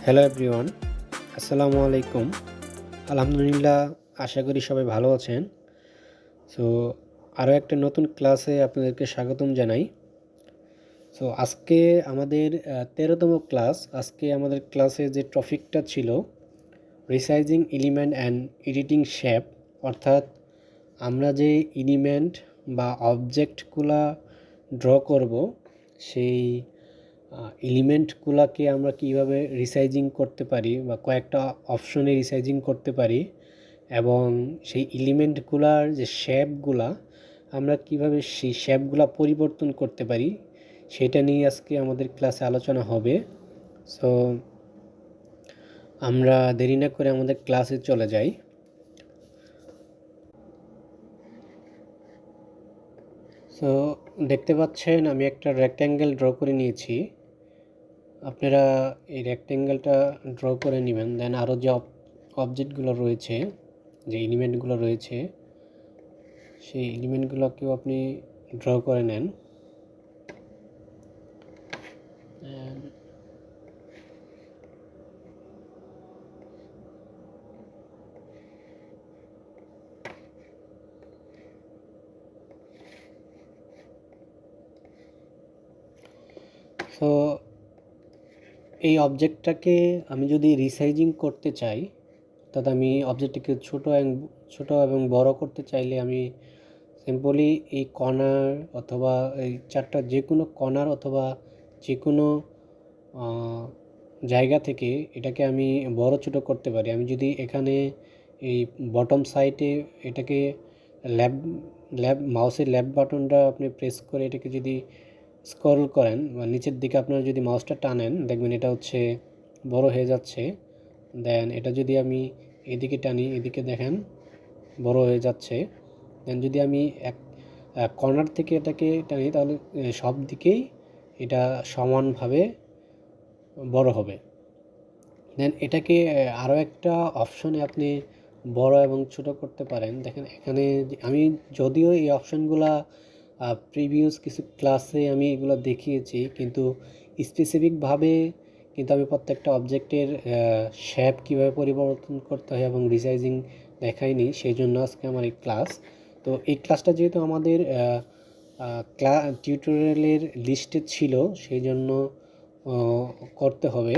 Hello everyone, আসসালামু আলাইকুম। আলহামদুলিল্লাহ, আশা করি সবাই ভালো আছেন। সো আরও একটা নতুন ক্লাসে আপনাদেরকে স্বাগতম জানাই। সো আজকে আমাদের 13তম ক্লাস। আজকে আমাদের ক্লাসে যে টপিকটা ছিল resizing element and editing shape, অর্থাৎ আমরা যে এলিমেন্ট বা অবজেক্টগুলা ড্র করব সেই এলিমেন্টগুলোকে আমরা কীভাবে রিসাইজিং করতে পারি বা কয়েকটা অপশনে রিসাইজিং করতে পারি, এবং সেই এলিমেন্টগুলার যে শেপগুলা আমরা কিভাবে সেই শেপগুলা পরিবর্তন করতে পারি সেটা নিয়ে আজকে আমাদের ক্লাসে আলোচনা হবে। সো আমরা দেরি না করে আমাদের ক্লাসে চলে যাই। সো দেখতে পাচ্ছেন আমি একটা রেক্ট্যাঙ্গেল ড্র করে নিয়েছি। আপনারা এই রেক্ট্যাঙ্গেলটা ড্র করে নেবেন, দেন আরও যে অবজেক্টগুলো রয়েছে, যে এলিমেন্টগুলো রয়েছে, সেই এলিমেন্টগুলোকেও আপনি ড্র করে নেন। সো এই অবজেক্টটাকে আমি যদি রিসাইজিং করতে চাই, অর্থাৎ আমি অবজেক্টটিকে ছোট এবং বড় করতে চাইলে আমি সিম্পলি এই কর্নার অথবা এই চারটা যে কোনো কর্নার অথবা যে কোনো জায়গা থেকে এটাকে আমি বড় ছোট করতে পারি। আমি যদি এখানে এই বটম সাইডে এটাকে মাউসের লেফট বাটনটা আপনি প্রেস করে এটাকে যদি স্ক্রল করেন বা নিচের দিকে আপনারা যদি মাউসটা টানেন, দেখবেন এটা হচ্ছে বড় হয়ে যাচ্ছে। দেন এটা যদি আমি এদিকে টানি, এদিকে দেখেন বড় হয়ে যাচ্ছে। দেন যদি আমি এক কর্নার থেকে এটাকে টানি, তাহলে সব দিকেই এটা সমানভাবে বড় হবে। দেন এটাকে আরও একটা অপশনে আপনি বড় এবং ছোট করতে পারেন। দেখেন এখানে আমি যদিও এই অপশনগুলা প্রিভিয়াস কিছু ক্লাসে আমি এগুলো দেখিয়েছি, কিন্তু স্পেসিফিকভাবে কিন্তু আমি প্রত্যেকটা অবজেক্টের শেপ কীভাবে পরিবর্তন করতে হয় এবং রিসাইজিং দেখাইনি, সেই জন্য আজকে আমার এই ক্লাস। তো এই ক্লাসটা যেহেতু আমাদের টিউটোরিয়ালের লিস্টে ছিল, সেই জন্য করতে হবে।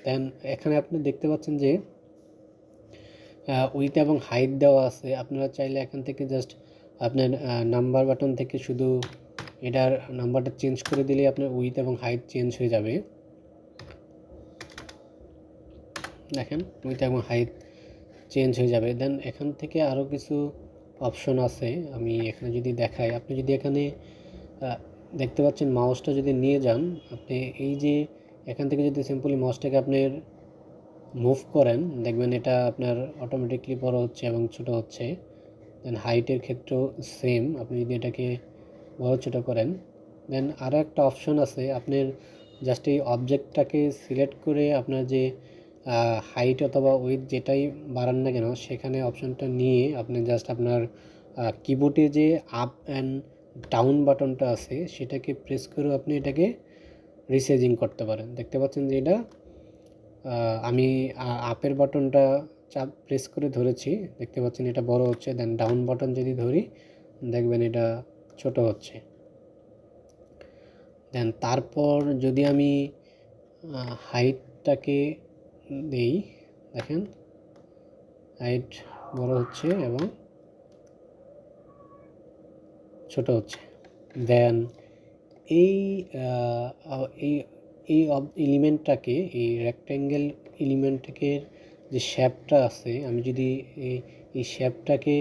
দেন এখানে আপনি দেখতে পাচ্ছেন যে উইথ এবং হাইট দেওয়া আছে। আপনারা চাইলে এখান থেকে জাস্ট আপনার নাম্বার বাটন থেকে শুধু এটার নাম্বারটা চেঞ্জ করে দিলেই আপনার উইথ এবং হাইট চেঞ্জ হয়ে যাবে। দেখেন উইথ এবং হাইট চেঞ্জ হয়ে যাবে। দেন এখান থেকে আরও কিছু অপশন আছে, আমি এখানে যদি দেখাই, আপনি যদি এখানে দেখতে পাচ্ছেন মাউসটা যদি নিয়ে যান, আপনি এই যে এখান থেকে যদি সিম্পলি মাউসটাকে আপনার মুভ করেন, দেখবেন এটা আপনার অটোমেটিকলি বড় হচ্ছে এবং ছোট হচ্ছে। দেন হাইটের ক্ষেত্রেও সেম, আপনি যদি এটাকে বড় ছোট করেন। দেন আরও একটা অপশন আছে, আপনার জাস্ট এই অবজেক্টটাকে সিলেক্ট করে আপনার যে হাইট অথবা উইথ যেটাই বাড়ান না কেন, সেখানে অপশনটা নিয়ে আপনি জাস্ট আপনার কিবোর্ডে যে আপ অ্যান্ড ডাউন বাটনটা আছে সেটাকে প্রেস করেও আপনি এটাকে রিসাইজিং করতে পারেন। দেখতে পাচ্ছেন যে এটা আমি আপের বাটনটা চাপ প্রেস করে ধরেছি, দেখতে পাচ্ছেন এটা বড় হচ্ছে। দেন ডাউন বাটন যদি ধরি, দেখবেন এটা ছোট হচ্ছে। দেন তারপর যদি আমি হাইটটাকে দেই, দেখেন হাইট বড় হচ্ছে এবং ছোট হচ্ছে। দেন এই এই এই এলিমেন্টটাকে, এই রেক্ট্যাঙ্গেল এলিমেন্টটাকে যে শেপটা আছে, আমি যদি এই শেপটাকে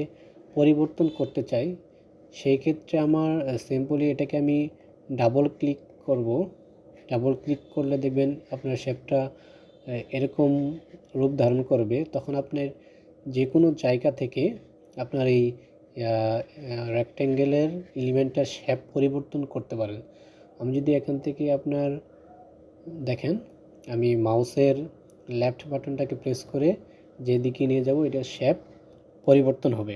পরিবর্তন করতে চাই, সেই ক্ষেত্রে আমার সিম্পলি এটাকে আমি ডাবল ক্লিক করব। ডাবল ক্লিক করলে দেখবেন আপনার শেপটা এরকম রূপ ধারণ করবে। তখন আপনার যে কোনো জায়গা থেকে আপনার এই রেক্ট্যাঙ্গেলের এলিমেন্টটার শেপ পরিবর্তন করতে পারেন। আমি যদি এখান থেকে আপনার দেখেন, আমি মাউসের লেফট বাটনটাকে প্রেস করে যেদিকে নিয়ে যাব, এটার শেপ পরিবর্তন হবে।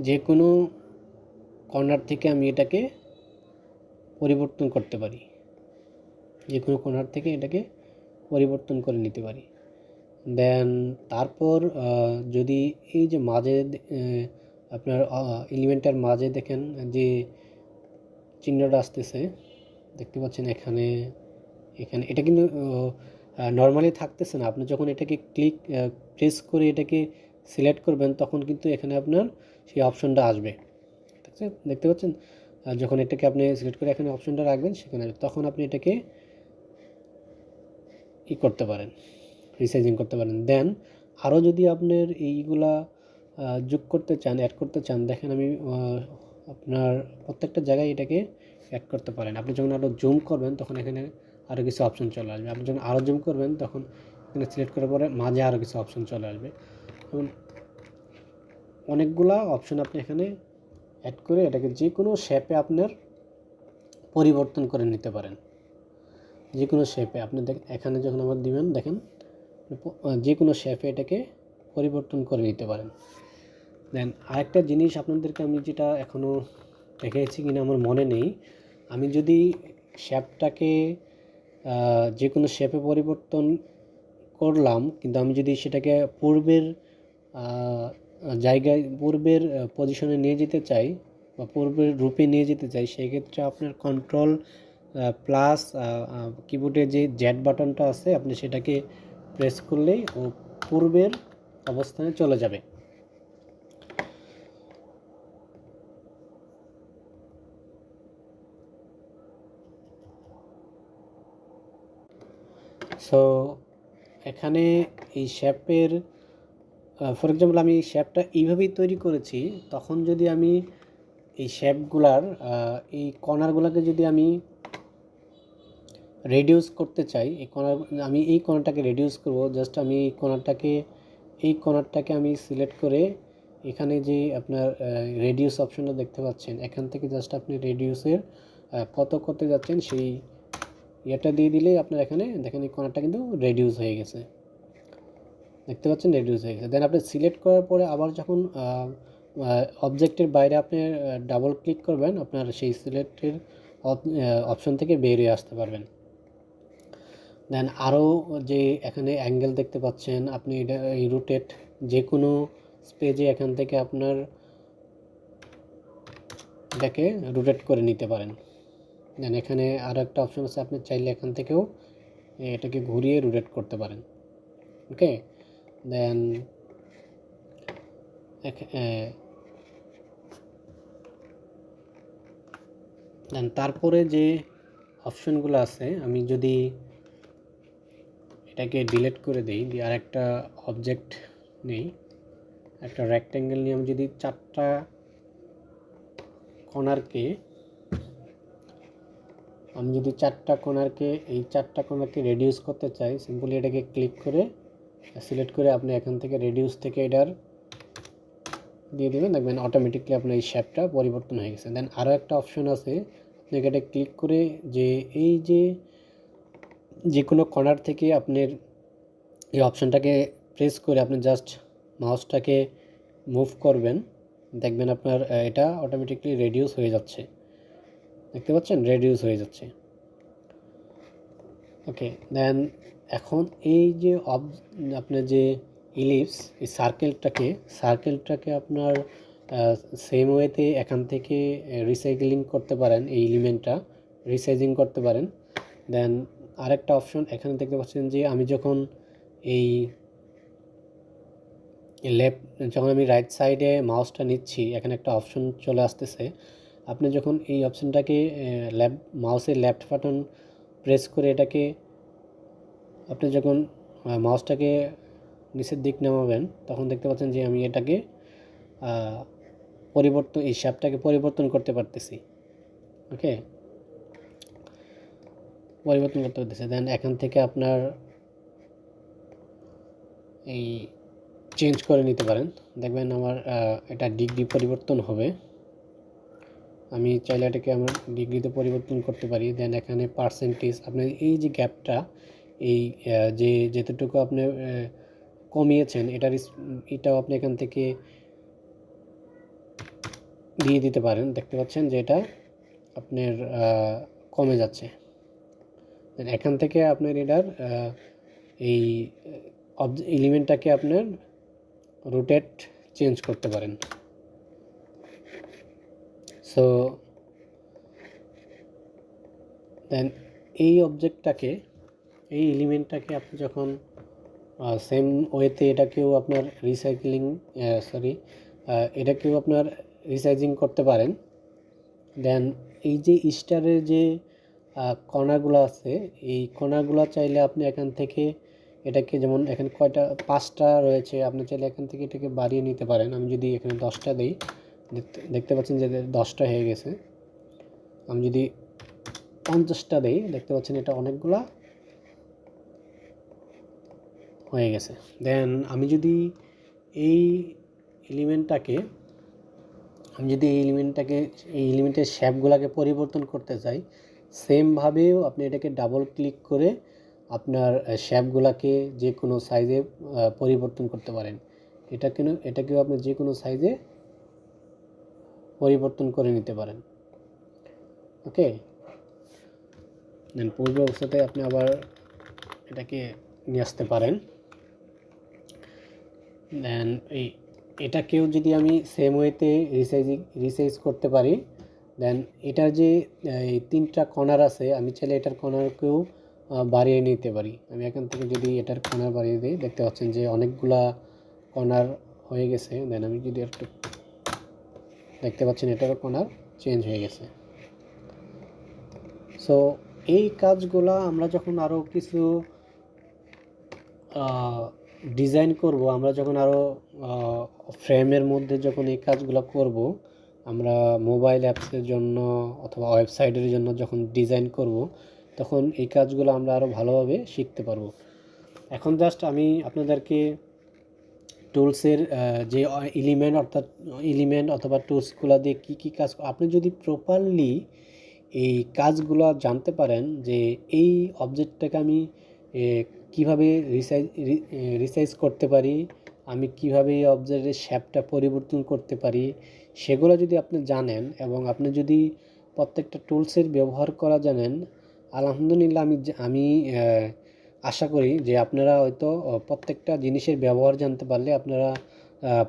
যে কোনো কর্নার থেকে আমি এটাকে পরিবর্তন করতে পারি, যে কোনো কর্নার থেকে এটাকে পরিবর্তন করে নিতে পারি। দেন তারপর যদি এই যে মাঝে আপনার এলিমেন্টের মাঝে দেখেন যে চিহ্নটা আসতেছে, দেখতে পাচ্ছেন এখানে এখানে এটা কিন্তু নর্মালি থাকতেছে না। আপনি যখন এটাকে প্রেস করে এটাকে সিলেক্ট করবেন তখন কিন্তু এখানে আপনার সেই অপশনটা আসবে। ঠিক আছে, দেখতে পাচ্ছেন যখন এটাকে আপনি সিলেক্ট করে এখানে অপশনটা রাখবেন সেখানে তখন আপনি এটাকে করতে পারেন, রিসাইজিং করতে পারেন। দেন আরও যদি আপনার এইগুলা যোগ করতে চান, অ্যাড করতে চান, দেখেন আমি আপনার প্রত্যেকটা জায়গায় এটাকে অ্যাড করতে পারেন। আপনি যখন আরও জুম করবেন তখন এখানে আরও কিছু অপশন চলে আসবে। আপনি যখন আরও জুম করবেন তখন এখানে সিলেক্ট করার পরে মাঝে আরও কিছু অপশন চলে আসবে। এবং অনেকগুলা অপশন আপনি এখানে অ্যাড করে এটাকে যে কোনো শেপে আপনার পরিবর্তন করে নিতে পারেন। যে কোনো শেপে আপনি এখানে যখন আবার দিবেন দেখেন যে কোনো শেপে এটাকে পরিবর্তন করে নিতে পারেন। দেন আরেকটা জিনিস আপনাদেরকে আমি যেটা এখনও দেখিয়েছি কিনা আমার মনে নেই, আমি যদি শেপটাকে যে কোনো শেপে পরিবর্তন করলাম কিন্তু আমি যদি সেটাকে পূর্বের জায়গায় পূর্বের পজিশনে নিয়ে যেতে চাই বা পূর্বের রূপে নিয়ে যেতে চাই, সেক্ষেত্রে আপনার কন্ট্রোল প্লাস কিবোর্ডে যে জেড বাটনটা আছে আপনি সেটাকে প্রেস করলেই ও পূর্বের অবস্থানে চলে যাবে। সো এখানে এই শেপের ফর এক্সাম্পল আমি শেপটা এইভাবেই তৈরি করেছি, তখন যদি আমি এই শেপগুলার এই কর্নারগুলোকে যদি আমি রেডিউস করতে চাই, আমি এই কর্নারটাকে রেডিউস করব। জাস্ট আমি এই কর্নারটাকে আমি সিলেক্ট করে এখানে যে আপনার রেডিউস অপশনটা দেখতে পাচ্ছেন, এখান থেকে জাস্ট আপনি রেডিউসের কত করতে যাচ্ছেন সেই ইয়েটা দিয়ে দিলেই আপনার এখানে দেখেন এই কর্নারটা কিন্তু রেডিউস হয়ে গেছে, দেখতে পাচ্ছেন রেডিউস হয়ে গেছে। দেন আপনি সিলেক্ট করার পরে আবার যখন অবজেক্টের বাইরে আপনি ডাবল ক্লিক করবেন আপনার সেই সিলেক্টের অপশন থেকে বেরিয়ে আসতে পারবেন। দেন আরও যে এখানে অ্যাঙ্গেল দেখতে পাচ্ছেন আপনি এটা এই রোটেট যে কোনো স্পেজে এখান থেকে আপনার এটাকে রোটেট করে নিতে পারেন। দেন এখানে আরও একটা অপশন আছে, আপনি চাইলে এখান থেকেও এটাকে ঘুরিয়ে রোটেট করতে পারেন। ওকে, দেন তারপরে যে অপশনগুলো আছে আমি যদি এটাকে ডিলিট করে দিই, দিয়ে আর একটা অবজেক্ট নেই, একটা রেক্ট্যাঙ্গেল নিয়ে আমি যদি চারটা কর্নারকে এই চারটা কর্নারকে রেডিউস করতে চাই, সিম্পলি এটাকে ক্লিক করে সিলেক্ট করে আপনি এখান থেকে রেডিউস থেকে এটার দিয়ে দেবেন, দেখবেন অটোমেটিকলি আপনার এই শেপটা পরিবর্তন হয়ে গেছে। দেন আরও একটা অপশন আছে, আপনি এটা ক্লিক করে যে এই যে কোনো কর্নার থেকে আপনার এই অপশনটাকে প্রেস করে আপনি জাস্ট মাউসটাকে মুভ করবেন, দেখবেন আপনার এটা অটোমেটিকলি রেডিউস হয়ে যাচ্ছে, দেখতে পাচ্ছেন রেডিউস হয়ে যাচ্ছে। ওকে, দেন এখন এই যে আপনার যে ইলিপস এই সার্কেলটাকে আপনার সেম ওয়েতে এখান থেকে রিসাইক্লিং করতে পারেন, এই এলিমেন্টটা রিসাইজিং করতে পারেন। দেন আরেকটা অপশন এখানে দেখতে পাচ্ছেন যে আমি যখন যখন আমি রাইট সাইডে মাউসটা নিচ্ছি এখানে একটা অপশন চলে আসতেছে, আপনি যখন এই অপশনটাকে মাউসের লেফট বাটন প্রেস করে এটাকে আপনি যখন মাউসটাকে নিচের দিক নামাবেন তখন দেখতে পাচ্ছেন যে আমি এটাকে এই শেপটাকে পরিবর্তন করতে পারতেছি। ওকে, পরিবর্তন করতে পারতেছি। দেন এখান থেকে আপনার এই চেঞ্জ করে নিতে পারেন, দেখবেন আমার এটা ডিগ্রি পরিবর্তন হবে। আমি চাইলে এটাকে আমার ডিগ্রিতে পরিবর্তন করতে পারি। দেন এখানে পার্সেন্টেজ আপনি এই যে গ্যাপটা এই যেতটুকু আপনি কমিয়েছেন এটাও আপনি এখান থেকে দিয়ে দিতে পারেন, দেখতে পাচ্ছেন যে এটা আপনার কমে যাচ্ছে। এখান থেকে আপনার এটার এই এলিমেন্টটাকে আপনার রোটেট চেঞ্জ করতে পারেন। সো দেন এই অবজেক্টটাকে, এই এলিমেন্টটাকে আপনি যখন সেম ওয়েতে এটাকেও আপনার এটাকেও আপনার রিসাইজিং করতে পারেন। দেন এই যে স্টারের যে কণাগুলো আছে, এই কণাগুলো চাইলে আপনি এখান থেকে এটাকে, যেমন এখানে কয়টা 5টা রয়েছে, আপনি চাইলে এখান থেকে এটাকে বাড়িয়ে নিতে পারেন। আমি যদি এখানে 10টা দিই, দেখতে পাচ্ছেন যে 10টা হয়ে গেছে। আমি যদি 50টা দিই, দেখতে পাচ্ছেন এটা অনেকগুলা হয়ে গেছে। দেন আমি যদি এই এলিমেন্টটাকে এই এলিমেন্টের শেপগুলোকে পরিবর্তন করতে চাই, সেমভাবেও আপনি এটাকে ডাবল ক্লিক করে আপনার শেপগুলোকে যে কোনো সাইজে পরিবর্তন করতে পারেন। এটাকেও আপনি যে কোনো সাইজে পরিবর্তন করে নিতে পারেন। ওকে, দেন পূর্ব অবস্থাতে আপনি আবার এটাকে নিয়ে আসতে পারেন। দেন এটাকেও যদি আমি সেম ওয়েতে রিসাইজ করতে পারি, দেন এটার যে এই 3টা কর্নার আছে, আমি চাইলে এটার কর্নারকেও বাড়িয়ে নিতে পারি। আমি এখান থেকে যদি এটার কর্নার বাড়িয়ে দিই, দেখতে পাচ্ছেন যে অনেকগুলা কর্নার হয়ে গেছে। দেন আমি যদি একটু, দেখতে পাচ্ছেন এটারও কর্নার চেঞ্জ হয়ে গেছে। সো এই কাজগুলা আমরা যখন আরও কিছু ডিজাইন করব, আমরা যখন আরও ফ্রেমের মধ্যে যখন এই কাজগুলো করব, আমরা মোবাইল অ্যাপসের জন্য অথবা ওয়েবসাইটের জন্য যখন ডিজাইন করব, তখন এই কাজগুলো আমরা আরও ভালোভাবে শিখতে পারবো। এখন জাস্ট আমি আপনাদেরকে টুলসের যে এলিমেন্ট অথবা টুলসগুলো দিয়ে কী কাজ, আপনি যদি প্রপারলি এই কাজগুলো জানতে পারেন যে এই অবজেক্টটাকে আমি কীভাবে রিসাইজ করতে পারি, আমি কিভাবে এই অবজেক্টের শেপটা পরিবর্তন করতে পারি, সেগুলো যদি আপনি জানেন এবং আপনি যদি প্রত্যেকটা টুলসের ব্যবহার করা জানেন, আলহামদুলিল্লাহ আমি আশা করি যে আপনারা হয়তো প্রত্যেকটা জিনিসের ব্যবহার জানতে পারলে আপনারা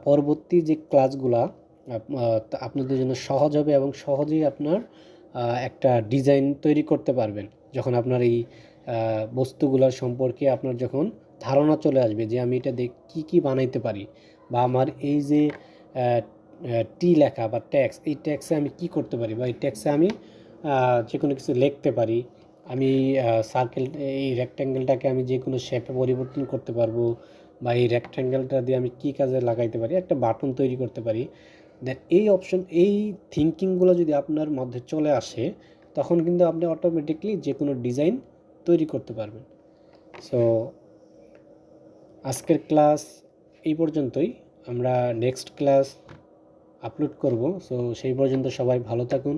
পরবর্তী যে ক্লাসগুলা আপনাদের জন্য সহজ হবে এবং সহজেই আপনার একটা ডিজাইন তৈরি করতে পারবেন। যখন আপনার এই বস্তুগুলোর সম্পর্কে আপনার যখন ধারণা চলে আসবে যে আমি এটা দিয়ে কী বানাইতে পারি, বা আমার এই যে টি লেখা বা ট্যাক্স, এই ট্যাক্সে আমি কি করতে পারি, বা এই ট্যাক্সে আমি যে কোনো কিছু লিখতে পারি, আমি সার্কেল, এই রেক্ট্যাঙ্গেলটাকে আমি যে কোনো শেপে পরিবর্তন করতে পারবো, বা এই রেক্ট্যাঙ্গেলটা দিয়ে আমি কী কাজে লাগাইতে পারি, একটা বাটন তৈরি করতে পারি। দেন এই থিঙ্কিংগুলো যদি আপনার মধ্যে চলে আসে, তখন কিন্তু আপনি অটোমেটিকলি যে কোনো ডিজাইন তৈরি করতে পারবেন। সো আজকের ক্লাস এই পর্যন্তই, আমরা নেক্সট ক্লাস আপলোড করব। সো সেই পর্যন্ত সবাই ভালো থাকুন।